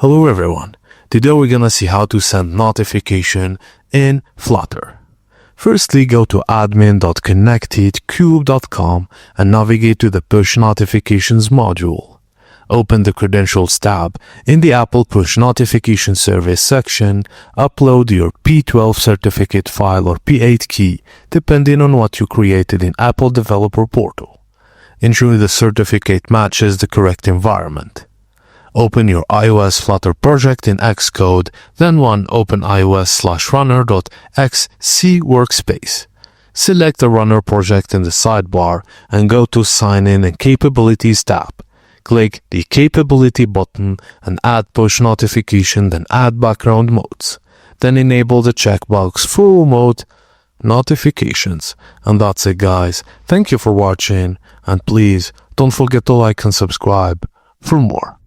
Hello everyone, today we're gonna see how to send notification in Flutter. Firstly, go to admin.connectedcube.com and navigate to the Push Notifications module. Open the Credentials tab. In the Apple Push Notification Service section, upload your P12 certificate file or P8 key, depending on what you created in Apple Developer Portal. Ensure the certificate matches the correct environment. Open your iOS Flutter project in Xcode, then open iOS/runner.xc workspace. Select the Runner project in the sidebar and go to Sign In and Capabilities tab. Click the Capability button and add push notification, then add background modes. Then enable the checkbox Full Mode Notifications. And that's it, guys. Thank you for watching, and please don't forget to like and subscribe for more.